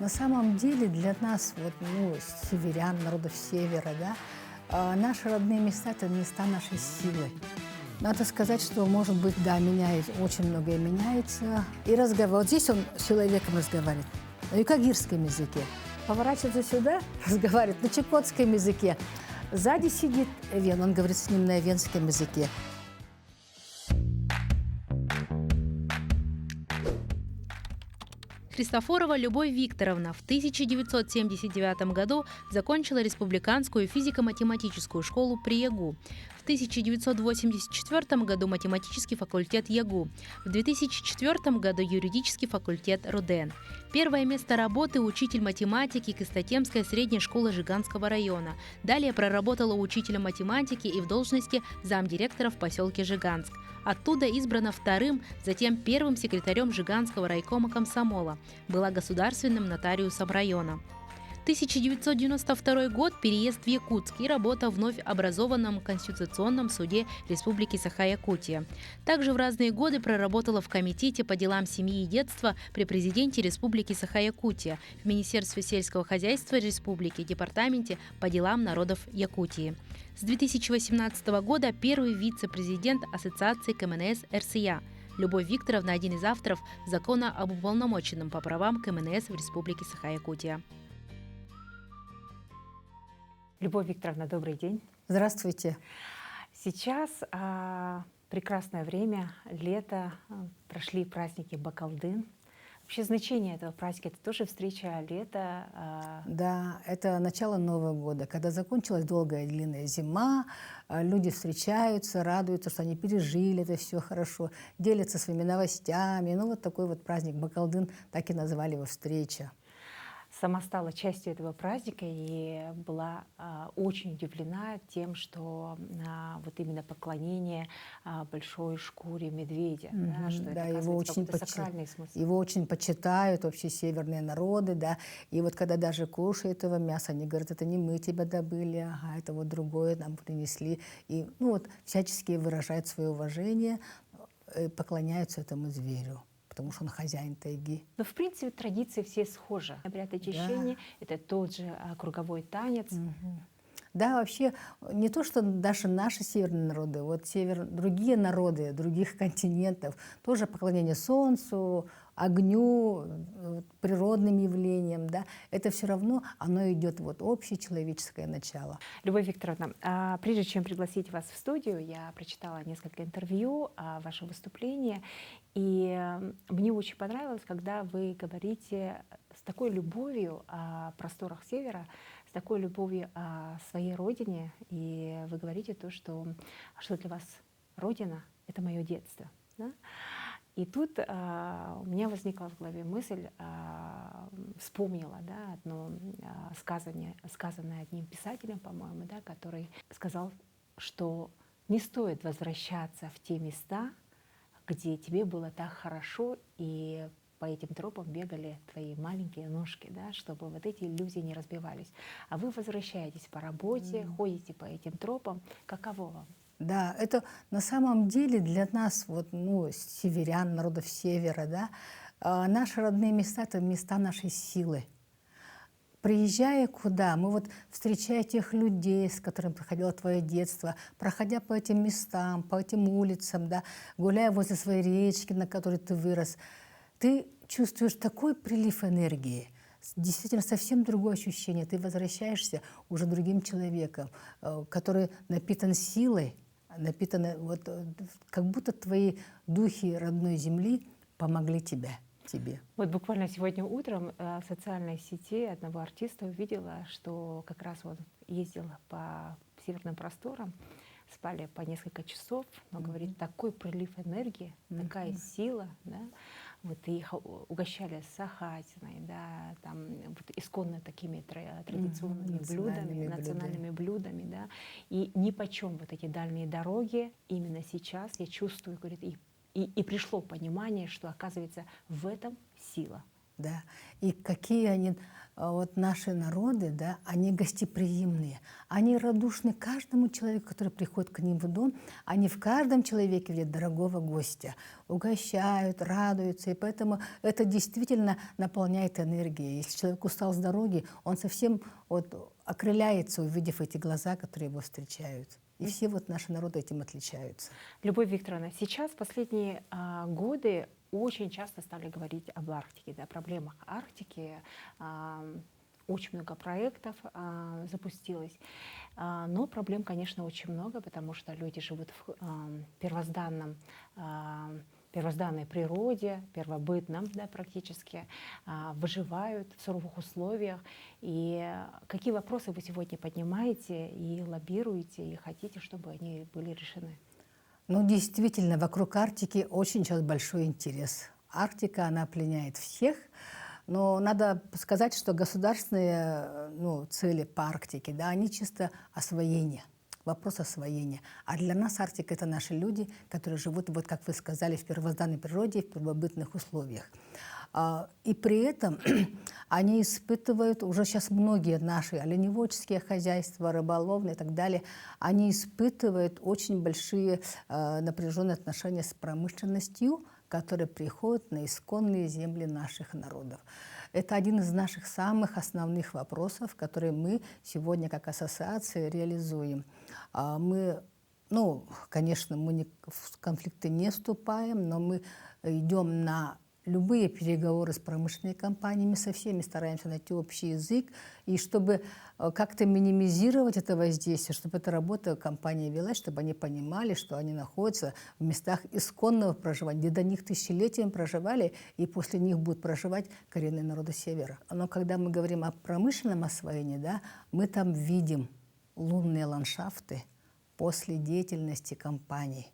На самом деле для нас, вот, северян, народов севера, да, наши родные места – это места нашей силы. Надо сказать, что, может быть, да, меняется, очень многое меняется. И разговор. Вот здесь он с человеком разговаривает на юкагирском языке. Поворачивается сюда, разговаривает на чукотском языке. Сзади сидит вен, он говорит с ним на венском языке. Христофорова Любовь Викторовна в 1979 году закончила Республиканскую физико-математическую школу при ЯГУ. В 1984 году математический факультет ЯГУ. В 2004 году юридический факультет РУДН. Первое место работы – учитель математики Кыстатемской средней школы Жиганского района. Далее проработала учителем математики и в должности замдиректора в поселке Жиганск. Оттуда избрана вторым, затем первым секретарем Жиганского райкома комсомола. Была государственным нотариусом района. 1992 год – переезд в Якутск и работа в вновь образованном Конституционном суде Республики Саха-Якутия. Также в разные годы проработала в Комитете по делам семьи и детства при президенте Республики Саха-Якутия, в Министерстве сельского хозяйства Республики, Департаменте по делам народов Якутии. С 2018 года первый вице-президент Ассоциации КМНС РСЯ. Любовь Викторовна – один из авторов закона об уполномоченном по правам КМНС в Республике Саха-Якутия. Любовь Викторовна, добрый день. Здравствуйте. Сейчас прекрасное время, лето, прошли праздники Бакалдын. Вообще значение этого праздника – это тоже встреча лета. Да, это начало Нового года, когда закончилась долгая длинная зима, люди встречаются, радуются, что они пережили это все хорошо, делятся своими новостями. Ну вот такой вот праздник Бакалдын, так и назвали его встреча. Сама стала частью этого праздника и была очень удивлена тем, что вот именно поклонение большой шкуре медведя, да, что да, это его очень сакральный смысл. Его очень почитают вообще северные народы, да, и вот когда даже кушают этого мяса, они говорят, это не мы тебя добыли, ага, это вот другое нам принесли, и всячески выражают свое уважение, поклоняются этому зверю, потому что он хозяин тайги. Но в принципе традиции все схожи. Обряд очищения — это тот же круговой танец. Да, вообще не то, что даже наши северные народы, другие народы других континентов, тоже поклонение солнцу, огню, природным явлениям, да, это все равно оно идет общее человеческое начало. Любовь Викторовна, прежде чем пригласить вас в студию, я прочитала несколько интервью о вашем выступлении, и мне очень понравилось, когда вы говорите с такой любовью о просторах Севера, с такой любовью о своей родине, и вы говорите то, что для вас Родина — это мое детство. Да? И тут у меня возникла в голове мысль, вспомнила, да, одно сказанное одним писателем, по-моему, да, который сказал, что не стоит возвращаться в те места, где тебе было так хорошо, и по этим тропам бегали твои маленькие ножки, да, чтобы вот эти иллюзии не разбивались. А вы возвращаетесь по работе, ходите по этим тропам. Каково вам? Да, это на самом деле для нас, северян, народов севера, да, наши родные места – это места нашей силы. Приезжая куда, мы встречая тех людей, с которыми проходило твое детство, проходя по этим местам, по этим улицам, да, гуляя возле своей речки, на которой ты вырос, ты чувствуешь такой прилив энергии, действительно совсем другое ощущение. Ты возвращаешься уже другим человеком, который напитан силой, как будто твои духи родной земли помогли тебе. Вот буквально сегодня утром в социальной сети одного артиста увидела, что как раз он ездил по северным просторам, спали по несколько часов, но, говорит, такой прилив энергии, такая сила, да, вот их угощали сахатиной, да, там исконно такими традиционными национальными блюдами, да, и нипочем эти дальние дороги именно сейчас я чувствую, говорит, и пришло понимание, что, оказывается, в этом сила. Да, и какие они вот наши народы, да, они гостеприимные, они радушны каждому человеку, который приходит к ним в дом, они в каждом человеке видят дорогого гостя, угощают, радуются, и поэтому это действительно наполняет энергией. Если человек устал с дороги, он совсем вот окрыляется, увидев эти глаза, которые его встречают. И все вот наши народы этим отличаются. Любовь Викторовна, сейчас в последние годы очень часто стали говорить об Арктике, да, проблемах Арктики. Очень много проектов запустилось. Но проблем, конечно, очень много, потому что люди живут в первозданной природе, первобытном, да, практически, выживают в суровых условиях. И какие вопросы вы сегодня поднимаете и лоббируете, и хотите, чтобы они были решены? Ну, действительно, вокруг Арктики очень сейчас большой интерес. Арктика, она пленяет всех, но надо сказать, что государственные цели по Арктике, да, они чисто освоение, вопрос освоения. А для нас Арктика — это наши люди, которые живут, вот как вы сказали, в первозданной природе, в первобытных условиях. И при этом они испытывают, уже сейчас многие наши оленеводческие хозяйства, рыболовные и так далее, они испытывают очень большие напряженные отношения с промышленностью, которые приходят на исконные земли наших народов. Это один из наших самых основных вопросов, которые мы сегодня как ассоциация реализуем. Мы, конечно, мы в конфликты не вступаем, но мы идем на любые переговоры с промышленными компаниями, со всеми стараемся найти общий язык, и чтобы как-то минимизировать это воздействие, чтобы эта работа компании велась, чтобы они понимали, что они находятся в местах исконного проживания, где до них тысячелетиями проживали, и после них будут проживать коренные народы Севера. Но когда мы говорим о промышленном освоении, да, мы там видим лунные ландшафты после деятельности компаний.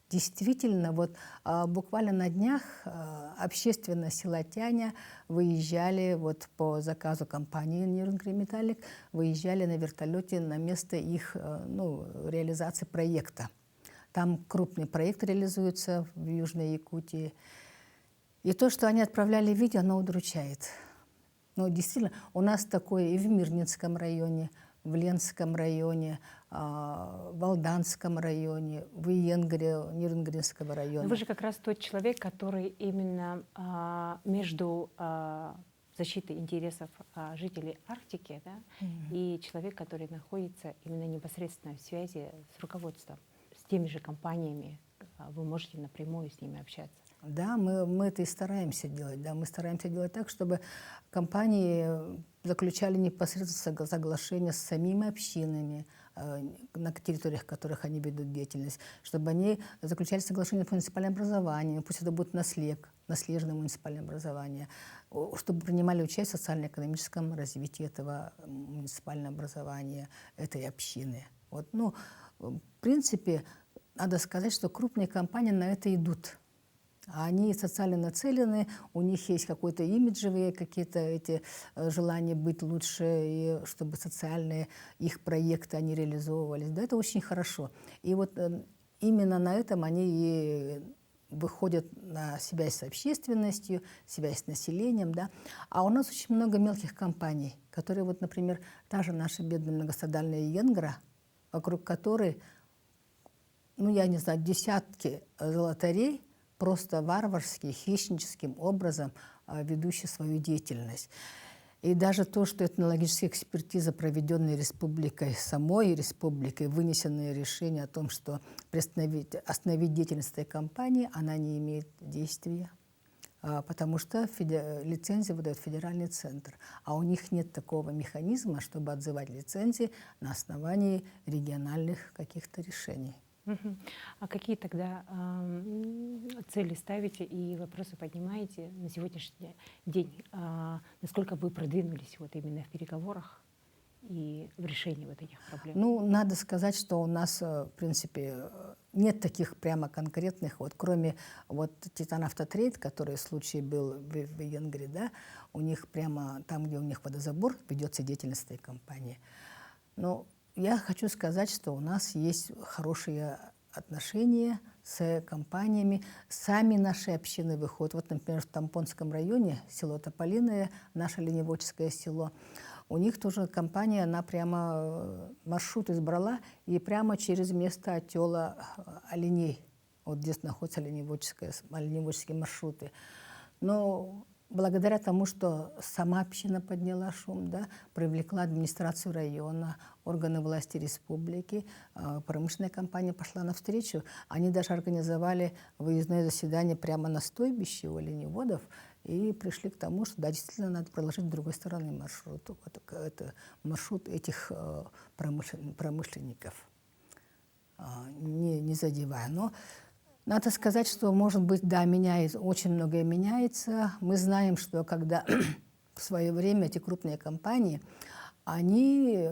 Действительно, вот буквально на днях общественное села Тяня выезжали вот по заказу компании «Нюрнгри-Металлик», выезжали на вертолете на место их реализации проекта. Там крупный проект реализуется в Южной Якутии. И то, что они отправляли видео, оно удручает. Но действительно, у нас такое и в Мирнинском районе, в Ленском районе, в Алданском районе, в Иенгре, Нюрнгринского района. Но вы же как раз тот человек, который именно между защитой интересов жителей Арктики, да, и человек, который находится именно непосредственно в связи с руководством, с теми же компаниями. Вы можете напрямую с ними общаться. Да, мы это и стараемся делать. Да, мы стараемся делать так, чтобы компании заключали непосредственно соглашения с самими общинами, на территориях которых они ведут деятельность, чтобы они заключали соглашения по муниципальному образованию, пусть это будет наследное муниципальное образование, чтобы принимали участие в социально-экономическом развитии этого муниципального образования, этой общины. Вот, в принципе, надо сказать, что крупные компании на это идут. Они социально нацелены, у них есть какие-то имиджевые какие-то эти желания быть лучше, и чтобы социальные их проекты они реализовывались. Да, это очень хорошо. И вот именно на этом они и выходят на связь с общественностью, связь с населением. Да. А у нас очень много мелких компаний, которые, вот, например, та же наша бедная многострадальная Иенгра, вокруг которой, я не знаю, десятки золотарей, просто варварски, хищническим образом ведущие свою деятельность. И даже то, что этнологическая экспертиза, проведенная республикой, самой республикой, вынесенное решение о том, что остановить деятельность этой компании, она не имеет действия, потому что лицензию выдает федеральный центр, а у них нет такого механизма, чтобы отзывать лицензии на основании региональных каких-то решений. А какие тогда цели ставите и вопросы поднимаете на сегодняшний день? Насколько вы продвинулись вот именно в переговорах и в решении вот этих проблем? Надо сказать, что у нас, в принципе, нет таких прямо конкретных, вот, кроме вот Титан-Автотрейд, который случай был в Иенгре, да, у них прямо там, где у них водозабор, ведется деятельность этой компании. Но я хочу сказать, что у нас есть хорошие отношения с компаниями. Сами наши общины выходят. Вот, например, в Тампонском районе, село Тополиное, наше оленеводческое село, у них тоже компания, она прямо маршрут избрала и прямо через место отела оленей, вот здесь находятся оленеводческие маршруты. Но благодаря тому, что сама община подняла шум, да, привлекла администрацию района, органы власти республики, промышленная компания пошла навстречу. Они даже организовали выездное заседание прямо на стойбище у оленеводов и пришли к тому, что да, действительно надо проложить с другой стороны маршрут. Вот это маршрут этих промышленников, не задевая. Но надо сказать, что, может быть, да, меняется, очень многое меняется. Мы знаем, что когда в свое время эти крупные компании, они,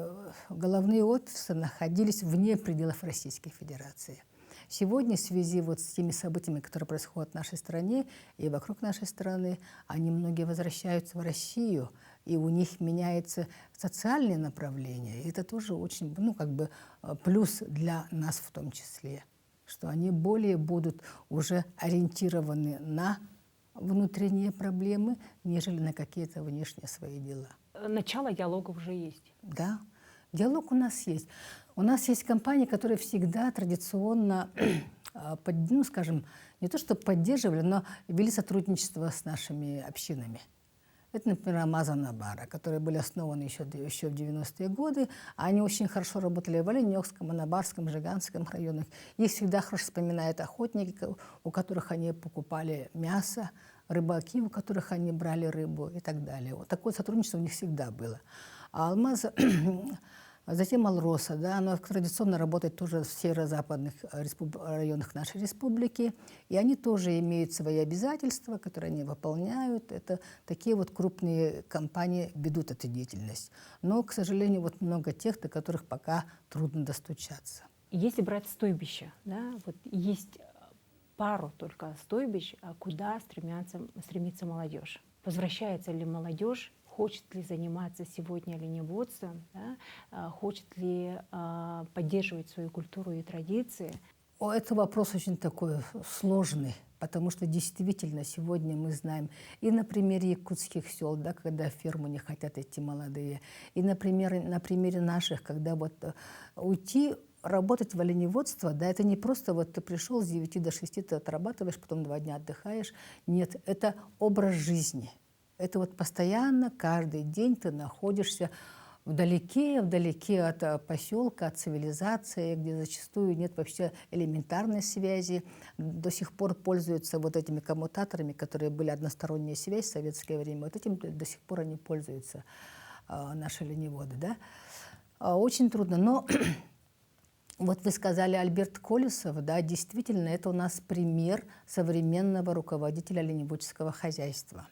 головные офисы находились вне пределов Российской Федерации. Сегодня в связи вот с теми событиями, которые происходят в нашей стране и вокруг нашей страны, они многие возвращаются в Россию, и у них меняется социальное направление. И это тоже очень, ну, как бы плюс для нас в том числе, что они более будут уже ориентированы на внутренние проблемы, нежели на какие-то внешние свои дела. Начало диалога уже есть. Да, диалог у нас есть. У нас есть компании, которые всегда традиционно, ну, скажем, не то что поддерживали, но вели сотрудничество с нашими общинами. Это, например, Амазонабара, которые были основаны еще в 90-е годы. Они очень хорошо работали в Оленёкском, Анабарском, Жиганском районах. Их всегда хорошо вспоминают охотники, у которых они покупали мясо, рыбаки, у которых они брали рыбу и так далее. Вот такое сотрудничество у них всегда было. А Алмаз, затем Алроса, да, оно традиционно работает тоже в северо-западных районах нашей республики, и они тоже имеют свои обязательства, которые они выполняют. Это такие вот крупные компании ведут эту деятельность. Но, к сожалению, вот много тех, до которых пока трудно достучаться. Если брать стойбище, да, вот есть пару только стойбищ, куда стремится молодежь. Возвращается ли молодежь? Хочет ли заниматься сегодня оленеводством, да? Хочет ли поддерживать свою культуру и традиции? Это вопрос очень такой сложный, потому что действительно сегодня мы знаем и на примере якутских сел, да, когда в ферму не хотят идти молодые, и на примере наших, когда вот уйти работать в оленеводство, да, это не просто вот ты пришел с 9 до 6, ты отрабатываешь, потом 2 дня отдыхаешь. Нет, это образ жизни. Это вот постоянно, каждый день ты находишься вдалеке от поселка, от цивилизации, где зачастую нет вообще элементарной связи. До сих пор пользуются вот этими коммутаторами, которые были односторонняя связь в советское время. Вот этим до сих пор они пользуются, наши оленеводы, да. Очень трудно, но вот вы сказали Альберт Колесов, да, действительно, это у нас пример современного руководителя оленеводческого хозяйства.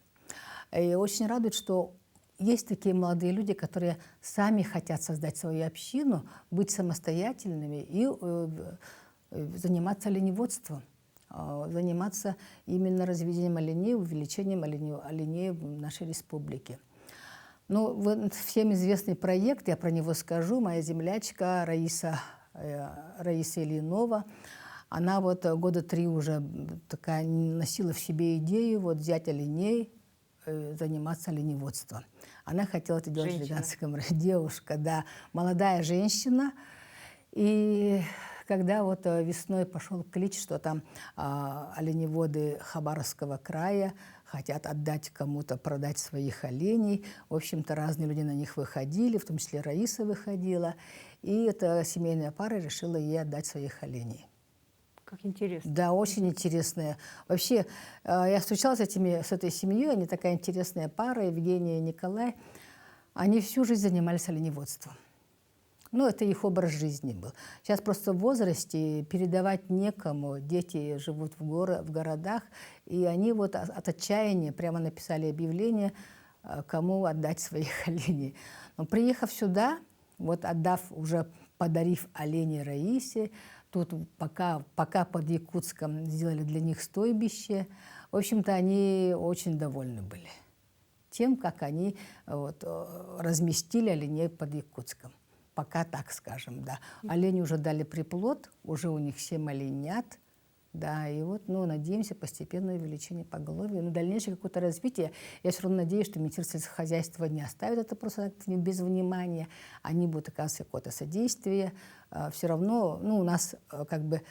И очень радует, что есть такие молодые люди, которые сами хотят создать свою общину, быть самостоятельными и заниматься оленеводством, заниматься именно разведением оленей, увеличением оленей в нашей республике. Ну, всем известный проект, я про него скажу, моя землячка Раиса Ильинова. Она вот 3 года уже такая носила в себе идею вот взять оленей, заниматься оленеводством. Она хотела это делать в Жиганском районе. Девушка, да, молодая женщина. И когда вот весной пошел клич, что там оленеводы Хабаровского края хотят отдать кому-то, продать своих оленей. В общем-то, разные люди на них выходили, в том числе Раиса выходила. И эта семейная пара решила ей отдать своих оленей. Как интересно. Да, очень интересная. Вообще, я встречалась с этой семьей, они такая интересная пара, Евгения и Николай. Они всю жизнь занимались оленеводством. Ну, это их образ жизни был. Сейчас просто в возрасте передавать некому. Дети живут в городах, и они вот от отчаяния прямо написали объявление, кому отдать своих оленей. Но приехав сюда, вот подарив оленей Раисе, тут пока под Якутском сделали для них стойбище. В общем-то, они очень довольны были тем, как они вот разместили оленей под Якутском. Пока так скажем, да. Олени уже дали приплод, уже у них 7 оленят. Да, и вот, ну, надеемся, постепенное увеличение поголовья, но дальнейшее какое-то развитие. Я все равно надеюсь, что Министерство сельского хозяйства не оставит это просто так без внимания. Они будут оказывать какое-то содействие. Все равно, ну, у нас как бы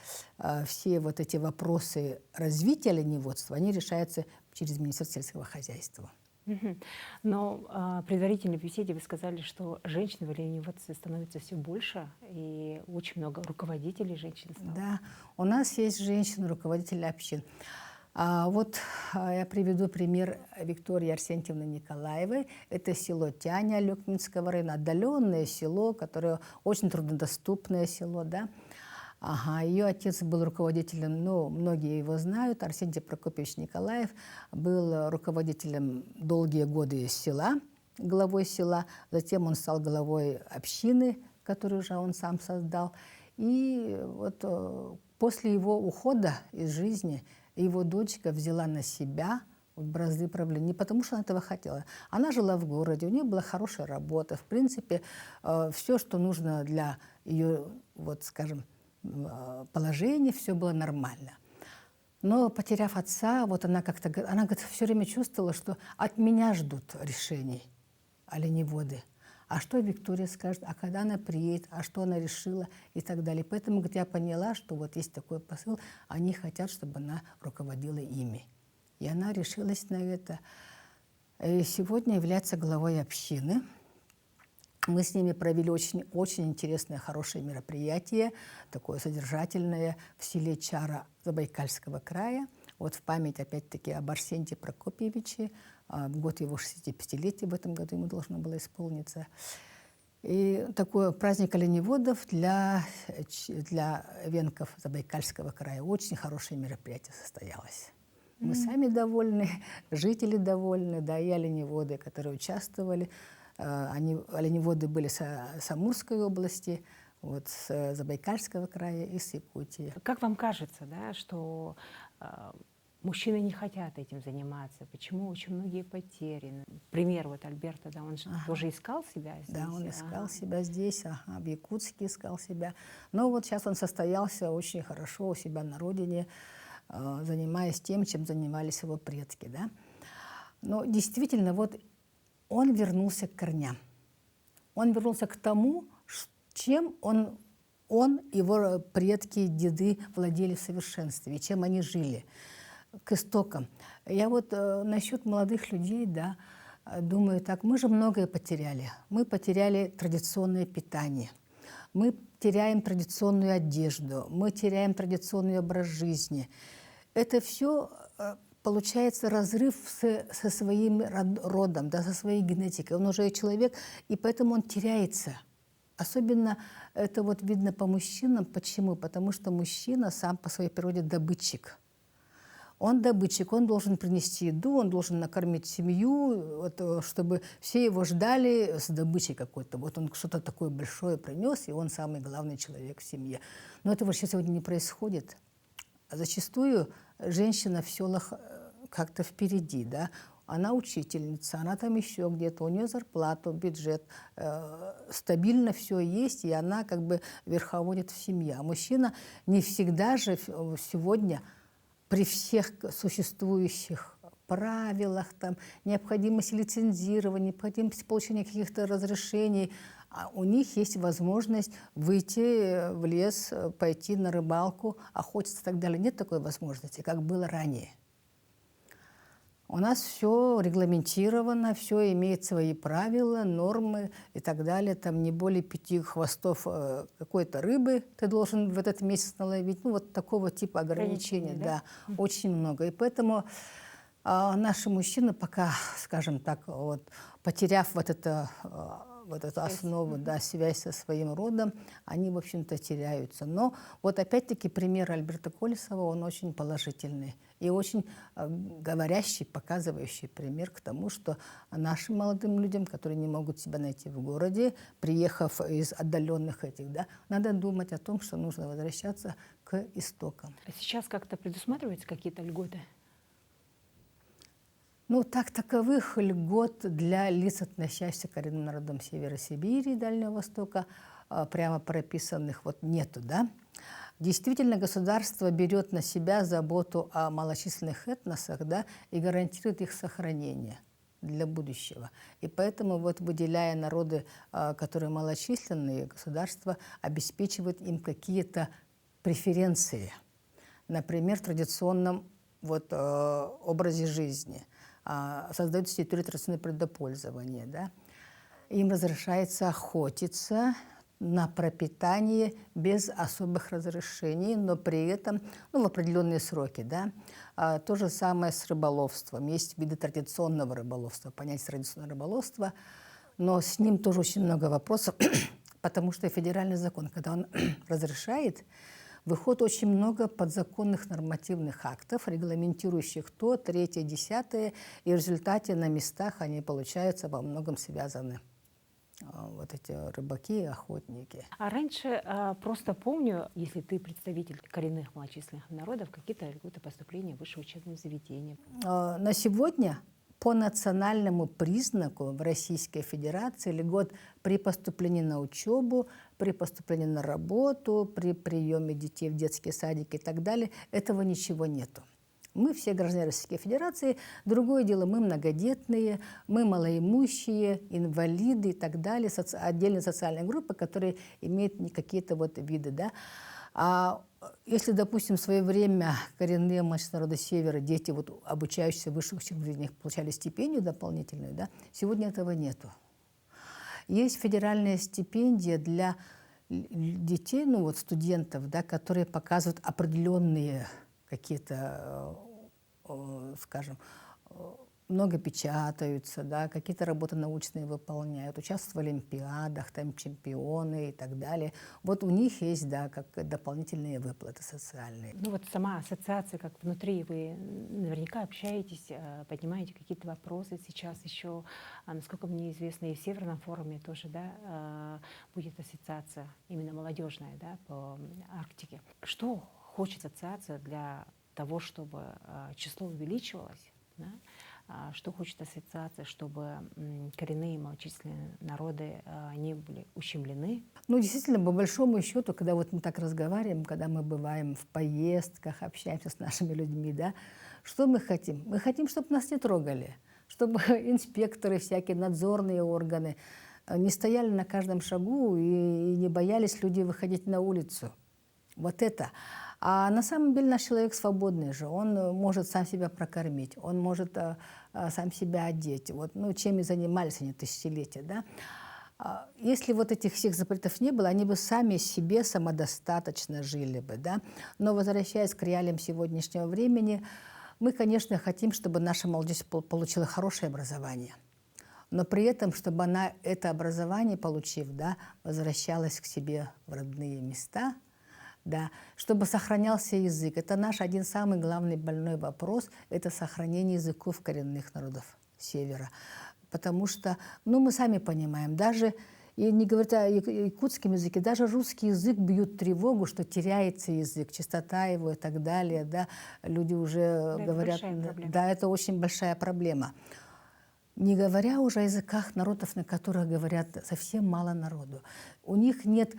все вот эти вопросы развития оленеводства, они решаются через Министерство сельского хозяйства. Мгм. Но в предварительной беседе вы сказали, что женщин в оленеводстве становится все больше, и очень много руководителей женщин стало. Да, у нас есть женщины, руководители общин. Я приведу пример Виктории Арсентьевны Николаевой. Это село Тяня Лёкминского района, отдаленное село, которое очень труднодоступное село, да. Ага, ее отец был руководителем, ну, многие его знают, Арсентий Прокопьевич Николаев был руководителем долгие годы села, главой села, затем он стал главой общины, которую уже он сам создал. И вот после его ухода из жизни его дочка взяла на себя бразды правления, не потому что она этого хотела. Она жила в городе, у нее была хорошая работа, в принципе, все, что нужно для ее, вот скажем, положение, все было нормально. Но потеряв отца, вот она говорит, все время чувствовала, что от меня ждут решений оленеводы. А что Виктория скажет, а когда она приедет, а что она решила и так далее. Поэтому, говорит, я поняла, что вот есть такой посыл, они хотят, чтобы она руководила ими. И она решилась на это. И сегодня является главой общины. Мы с ними провели очень интересное, хорошее мероприятие, такое содержательное, в селе Чара Забайкальского края. Вот в память, опять-таки, об Арсентии Прокопьевиче. В год его 65-летия в этом году ему должно было исполниться. И такой праздник оленеводов для венков Забайкальского края. Очень хорошее мероприятие состоялось. Мы сами довольны, жители довольны, да, и оленеводы, которые участвовали. Оленеводы были с Амурской области, вот, с Забайкальского края и с Якутии. Как вам кажется, да, что мужчины не хотят этим заниматься? Почему очень многие потеряны? Пример вот Альберта, да, он же тоже искал себя здесь. Да, он искал себя здесь, в Якутске искал себя. Но вот сейчас он состоялся очень хорошо у себя на родине, занимаясь тем, чем занимались его предки, да. Но действительно, вот он вернулся к корням. Он вернулся к тому, чем он, его предки, деды владели в совершенстве, чем они жили, к истокам. Я вот насчет молодых людей, да, думаю так, мы же многое потеряли. Мы потеряли традиционное питание, мы теряем традиционную одежду, мы теряем традиционный образ жизни. Это все получается разрыв со своим родом, да, со своей генетикой. Он уже человек, и поэтому он теряется. Особенно это вот видно по мужчинам. Почему? Потому что мужчина сам по своей природе добытчик. Он добытчик, он должен принести еду, он должен накормить семью, вот, чтобы все его ждали с добычей какой-то. Вот он что-то такое большое принес, и он самый главный человек в семье. Но этого вообще сегодня не происходит. Зачастую женщина в селах как-то впереди, да. Она учительница, она там еще где-то, у нее зарплата, бюджет, стабильно все есть, и она как бы верховодит в семье. А мужчина не всегда же сегодня при всех существующих правилах, там, необходимости лицензирования, необходимости получения каких-то разрешений, у них есть возможность выйти в лес, пойти на рыбалку, охотиться и так далее. Нет такой возможности, как было ранее. У нас все регламентировано, все имеет свои правила, нормы и так далее. Там не более 5 хвостов какой-то рыбы ты должен в этот месяц наловить. Ну, вот такого типа ограничений, да, очень много. И поэтому наши мужчины пока, скажем так, вот, потеряв вот эту основу, да, связь со своим родом, они, в общем-то, теряются. Но вот опять-таки пример Альберта Колесова, он очень положительный и очень говорящий, показывающий пример к тому, что нашим молодым людям, которые не могут себя найти в городе, приехав из отдаленных этих, да, надо думать о том, что нужно возвращаться к истокам. А сейчас как-то предусматриваются какие-то льготы? Ну, таковых льгот для лиц, относящихся к коренным народам Севера Сибири и Дальнего Востока, прямо прописанных вот нету, да. Действительно, государство берет на себя заботу о малочисленных этносах, да, и гарантирует их сохранение для будущего. И поэтому, вот, выделяя народы, которые малочисленные, государство обеспечивает им какие-то преференции. Например, в традиционном вот, образе жизни. Создают территорию традиционного предопользования. Да? Им разрешается охотиться на пропитание без особых разрешений, но при этом в определенные сроки. Да? То же самое с рыболовством. Есть виды традиционного рыболовства, понятие традиционного рыболовства, но с ним тоже очень много вопросов, потому что федеральный закон, когда он разрешает, выходит очень много подзаконных нормативных актов, регламентирующих то, третье, десятое, и в результате на местах они, получаются, во многом связаны. Вот эти рыбаки и охотники. А раньше, просто помню, если ты представитель коренных малочисленных народов, какие-то льготы поступления в высшее учебное заведение. На сегодня по национальному признаку в Российской Федерации льгот при поступлении на учебу, при поступлении на работу, при приеме детей в детские садики и так далее, этого ничего нету. Мы все граждане Российской Федерации. Другое дело, мы многодетные, мы малоимущие, инвалиды и так далее, отдельные социальные группы, которые имеют какие-то вот виды. Да? А если, допустим, в свое время коренные малочисленные народы Севера, дети, вот, обучающиеся в высших учебных заведениях, получали стипендию дополнительную, да? Сегодня этого нету. Есть федеральная стипендия для детей, ну вот студентов, да, которые показывают определенные какие-то, скажем, много печатаются, да, какие-то работы научные выполняют, участвуют в олимпиадах, там чемпионы и так далее. Вот у них есть, да, как дополнительные выплаты социальные. Ну вот сама ассоциация, как внутри, вы наверняка общаетесь, поднимаете какие-то вопросы. Сейчас еще, насколько мне известно, и в Северном форуме тоже, да, будет ассоциация именно молодежная, да, по Арктике. Что хочет ассоциация для того, чтобы число увеличивалось, да? Что хочет ассоциация, чтобы коренные малочисленные народы не были ущемлены? Ну, действительно, по большому счету, когда вот мы так разговариваем, когда мы бываем в поездках, общаемся с нашими людьми, да, что мы хотим? Мы хотим, чтобы нас не трогали, чтобы инспекторы, всякие надзорные органы не стояли на каждом шагу и не боялись люди выходить на улицу. Вот это. А на самом деле наш человек свободный же, он может сам себя прокормить, он может сам себя одеть. Вот, ну, чем и занимались они тысячелетия. Да? Если вот этих всех запретов не было, они бы сами себе самодостаточно жили бы. Да? Но возвращаясь к реалиям сегодняшнего времени, мы, конечно, хотим, чтобы наша молодежь получила хорошее образование. Но при этом, чтобы она это образование, получив, да, возвращалась к себе в родные места, да, чтобы сохранялся язык. Это наш один самый главный больной вопрос, это сохранение языков коренных народов Севера. Потому что, ну, мы сами понимаем, даже, и не говоря о якутском языке, даже русский язык бьют тревогу, что теряется язык, чистота его и так далее. Да. Люди уже говорят, да, это очень большая проблема. Не говоря уже о языках народов, на которых говорят совсем мало народу. У них нет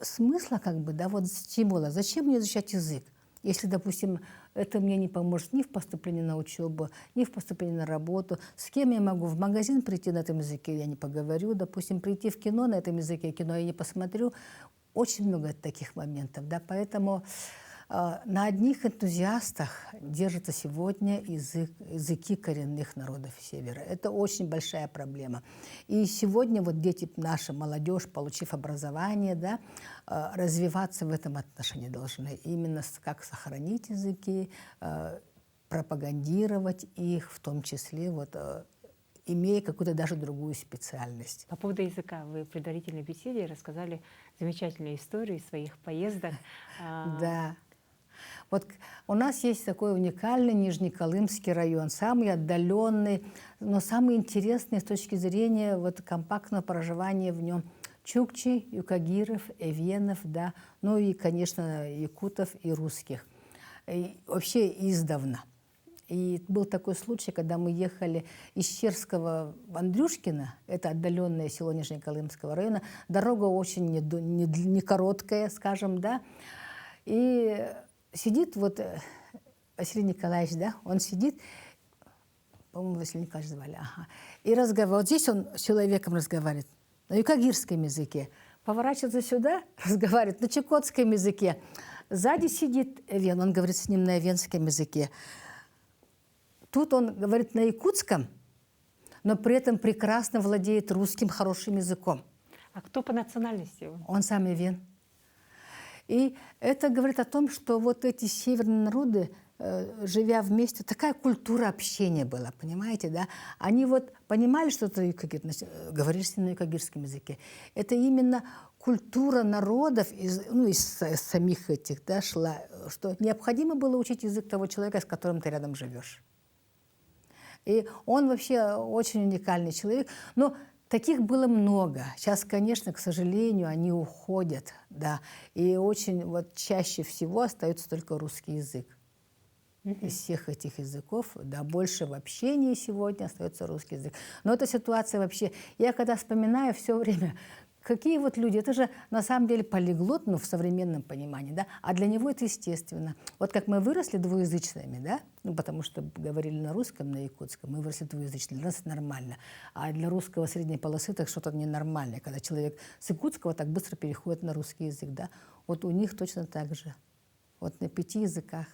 смысла, как бы, да, вот стимула. Зачем мне изучать язык, если, допустим, это мне не поможет ни в поступлении на учебу, ни в поступлении на работу? С кем я могу в магазин прийти на этом языке, я не поговорю, допустим, прийти в кино на этом языке, кино я не посмотрю. Очень много таких моментов, да, поэтому на одних энтузиастах держатся сегодня языки коренных народов Севера. Это очень большая проблема. И сегодня вот дети, наша молодежь, получив образование, да, развиваться в этом отношении должны. Именно как сохранить языки, пропагандировать их, в том числе вот, имея какую-то даже другую специальность. По поводу языка вы в предварительной беседе рассказали замечательные истории своих поездок. Да. Вот у нас есть такой уникальный Нижнеколымский район, самый отдаленный, но самый интересный с точки зрения вот компактного проживания в нем. Чукчи, юкагиров, эвенов, да, ну и, конечно, якутов и русских. И вообще издавна. И был такой случай, когда мы ехали из Черского в Андрюшкино, это отдаленное село Нижнеколымского района, дорога очень не короткая, скажем, да. И сидит вот Василий Николаевич, да, он сидит, по-моему, Василий Николаевич звали, ага, и разговаривает. Вот здесь он с человеком разговаривает на юкагирском языке. Поворачивается сюда, разговаривает на чукотском языке. Сзади сидит Эвен, он говорит с ним на эвенском языке. Тут он говорит на якутском, но при этом прекрасно владеет русским хорошим языком. А кто по национальности? Он сам эвен. И это говорит о том, что вот эти северные народы, живя вместе, такая культура общения была, понимаете, да? Они вот понимали, что это юкагир, говоришь с ним на юкагирском языке. Это именно культура народов из самих этих, да, шла, что необходимо было учить язык того человека, с которым ты рядом живешь. И он вообще очень уникальный человек. Но таких было много. Сейчас, конечно, к сожалению, они уходят, да. И очень вот чаще всего остается только русский язык. Из всех этих языков, да, больше в общении сегодня остается русский язык. Но эта ситуация вообще, я когда вспоминаю все время, какие вот люди, это же на самом деле полиглот, ну, в современном понимании, да, а для него это естественно. Вот как мы выросли двуязычными, да, ну, потому что говорили на русском, на якутском, мы выросли двуязычными, для нас это нормально. А для русского средней полосы это что-то ненормальное, когда человек с якутского так быстро переходит на русский язык, да. Вот у них точно так же. Вот на 5 языках.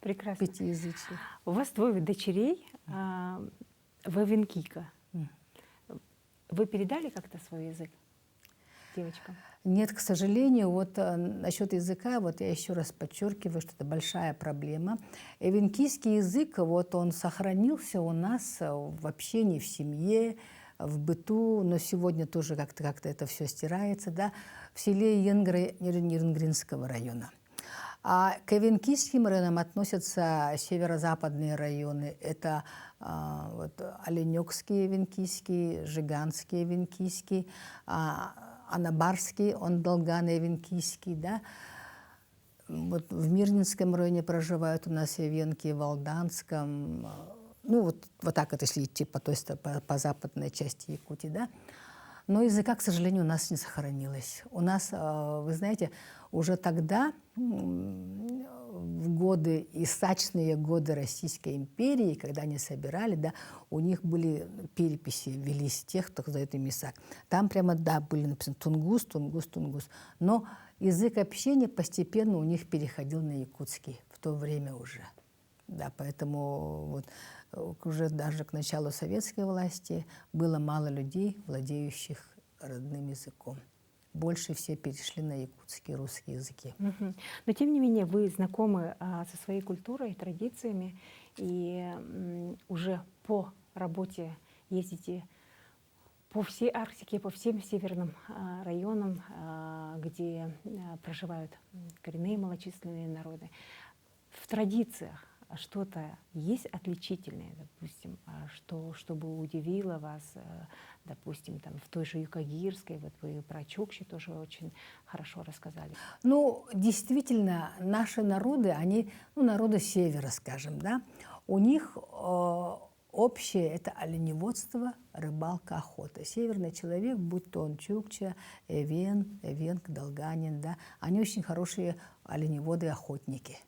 Прекрасно. 5-язычие. У вас 2 дочерей, Вавенкика. Вы передали как-то свой язык девочкам? Нет, к сожалению, вот насчет языка, вот я еще раз подчеркиваю, что это большая проблема. Эвенкийский язык, вот он сохранился у нас в общении, в семье, в быту, но сегодня тоже как-то это все стирается, да, в селе Янгры Нерюнгринского района. А к эвенкийским районам относятся северо-западные районы. Это вот, Оленёкский эвенкийский, Жиганский эвенкийский, Анабарский, он Долган эвенкийский, да. Вот в Мирнинском районе проживают у нас эвенки, в Алданском. Ну, вот так вот, если идти по западной части Якутии, да. Но языка, к сожалению, у нас не сохранилось. У нас, вы знаете, уже тогда, в годы, исачные годы Российской империи, когда они собирали, да, у них были переписи, велись тех, кто сдает им исак. Там прямо, да, были написаны тунгус, тунгус, тунгус. Но язык общения постепенно у них переходил на якутский в то время уже. Да, поэтому вот уже даже к началу советской власти было мало людей, владеющих родным языком. Больше все перешли на якутский, русский языки. Но тем не менее вы знакомы со своей культурой, традициями, и уже по работе ездите по всей Арктике, по всем северным районам, где проживают коренные малочисленные народы. В традициях что-то есть отличительное, допустим, чтобы удивило вас, допустим, там, в той же Юкагирской, вот вы про Чукчи тоже очень хорошо рассказали. Ну, действительно, наши народы, они, ну, народы севера, скажем, да, у них общее – это оленеводство, рыбалка, охота. Северный человек, будь то он чукча, эвенк, долганин, да, они очень хорошие оленеводы и охотники.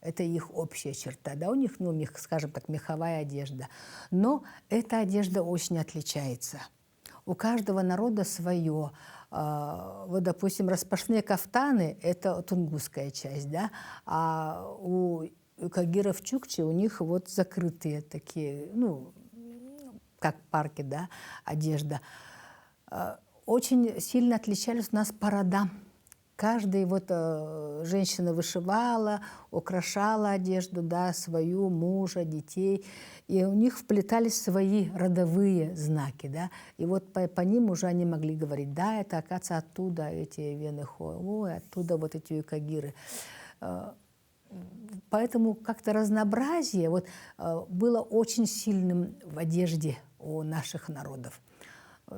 Это их общая черта. Да, у них, скажем так, меховая одежда. Но эта одежда очень отличается. У каждого народа свое. Вот, допустим, распашные кафтаны – это тунгусская часть, да, а у юкагиров чукчи у них вот закрытые такие, ну, как парки, да, одежда. Очень сильно отличались у нас по родам. Каждая вот женщина вышивала, украшала одежду, да, свою, мужа, детей. И у них вплетались свои родовые знаки, да. И вот по ним уже они могли говорить, да, это, оказывается, оттуда эти вены, ой, оттуда вот эти юкагиры. Поэтому как-то разнообразие вот, было очень сильным в одежде у наших народов.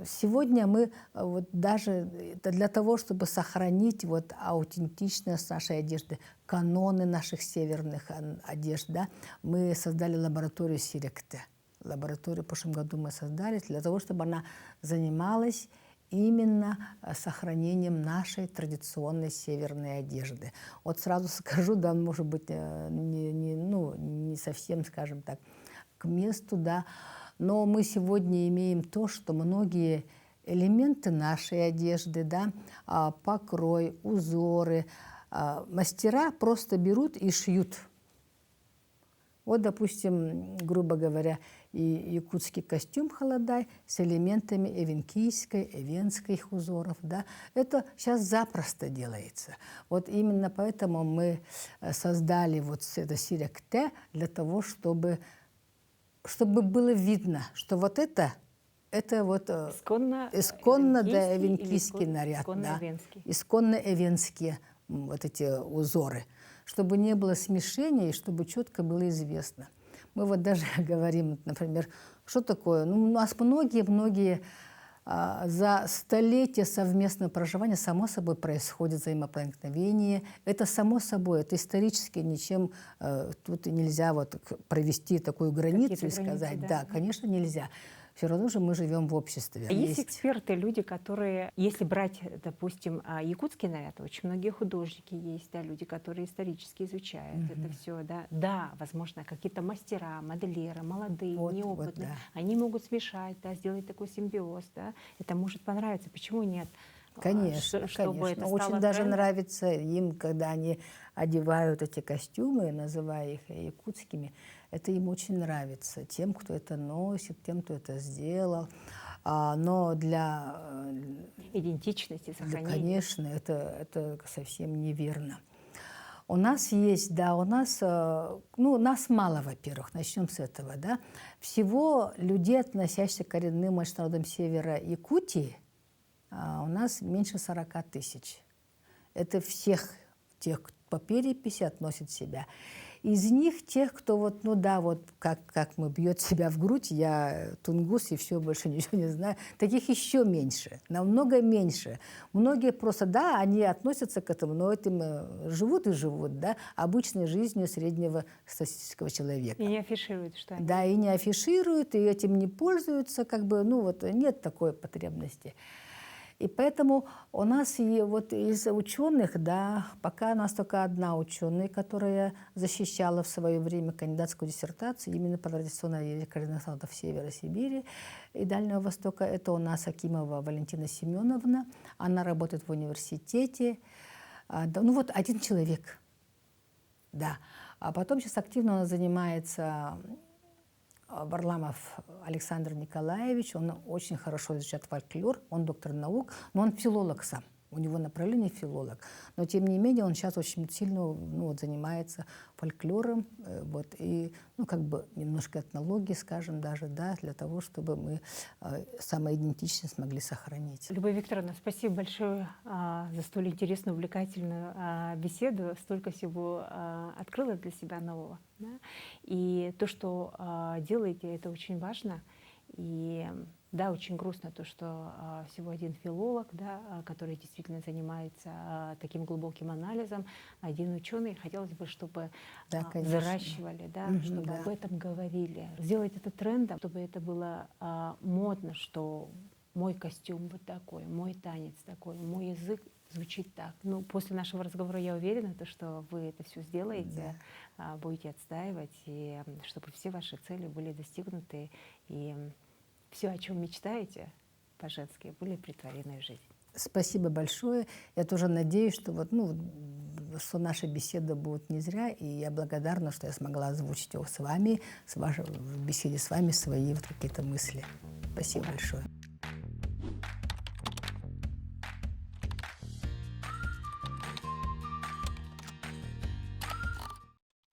Сегодня мы вот даже для того, чтобы сохранить вот аутентичность нашей одежды, каноны наших северных одежд, да, мы создали лабораторию Сиректе. Лабораторию в прошлом году мы создали для того, чтобы она занималась именно сохранением нашей традиционной северной одежды. Вот сразу скажу, да, может быть, не совсем, скажем так, к месту, да, но мы сегодня имеем то, что многие элементы нашей одежды, да, покрой, узоры, мастера просто берут и шьют. Вот, допустим, грубо говоря, и якутский костюм холодай с элементами эвенкийской, эвенских узоров. Да? Это сейчас запросто делается. Вот именно поэтому мы создали вот это сиректе для того, чтобы было видно, что вот это вот исконно да, эвенкийский наряд. Да, исконно эвенские вот эти узоры. Чтобы не было смешения и чтобы четко было известно. Мы вот даже говорим, например, что такое? Ну, у нас многие за столетия совместного проживания само собой происходит взаимопроникновение. Это само собой, это исторически ничем тут нельзя вот провести такую границу и сказать, да, конечно, нельзя. Все равно же мы живем в обществе. Есть эксперты, люди, которые, если брать, допустим, якутский наряд, очень многие художники есть, да, люди, которые исторически изучают это все, да. Да, возможно, какие-то мастера, модельеры, молодые, неопытные, они могут смешать, да, сделать такой симбиоз, да. Это может понравиться. Почему нет? Конечно, чтобы это очень стало даже трендом. нравится им, когда они одевают эти костюмы, называя их якутскими, это им очень нравится. Тем, кто это носит, тем, кто это сделал. Но для... Идентичности, сохранения. Конечно, это совсем неверно. У нас есть, да, нас мало, во-первых, начнем с этого, да. Всего людей, относящихся к коренным народам севера Якутии, у нас меньше 40 тысяч. Это всех тех, кто по переписи относит себя. Из них тех, кто вот, как мы бьет себя в грудь, я тунгус и все, больше ничего не знаю, таких еще меньше, намного меньше. Многие просто, да, они относятся к этому, но этим живут, да, обычной жизнью среднего статистического человека. И не афишируют, что они... Да, и не афишируют, и этим не пользуются, нет такой потребности. И поэтому у нас вот из ученых, да, пока у нас только одна ученая, которая защищала в свое время кандидатскую диссертацию именно по традиционной одежде коренных народов Севера Сибири и Дальнего Востока. Это у нас Акимова Валентина Семеновна. Она работает в университете. Один человек. Да. А потом сейчас активно она занимается... Варламов Александр Николаевич, он очень хорошо изучает фольклор, он доктор наук, но он филолог сам, у него направление филолог. Но тем не менее он сейчас очень сильно занимается фольклором, и немножко этнологии, скажем, даже, да, для того, чтобы мы самоидентичность смогли сохранить. Любовь Викторовна, спасибо большое за столь интересную, увлекательную беседу. Столько всего открыла для себя нового. Да? И то, что делаете, это очень важно. И да, очень грустно то, что всего один филолог, да, который действительно занимается таким глубоким анализом, один ученый. Хотелось бы, чтобы взращивали, да, чтобы об этом говорили. Сделать это трендом, чтобы это было модно, что мой костюм вот такой, мой танец такой, мой язык звучит так. После нашего разговора я уверена, что вы это все сделаете, будете отстаивать, и чтобы все ваши цели были достигнуты, и все, о чем мечтаете по-женски, были претворены в жизнь. Спасибо большое. Я тоже надеюсь, что что наша беседа будет не зря, и я благодарна, что я смогла озвучить его с вами, в беседе с вами свои какие-то мысли. Спасибо большое.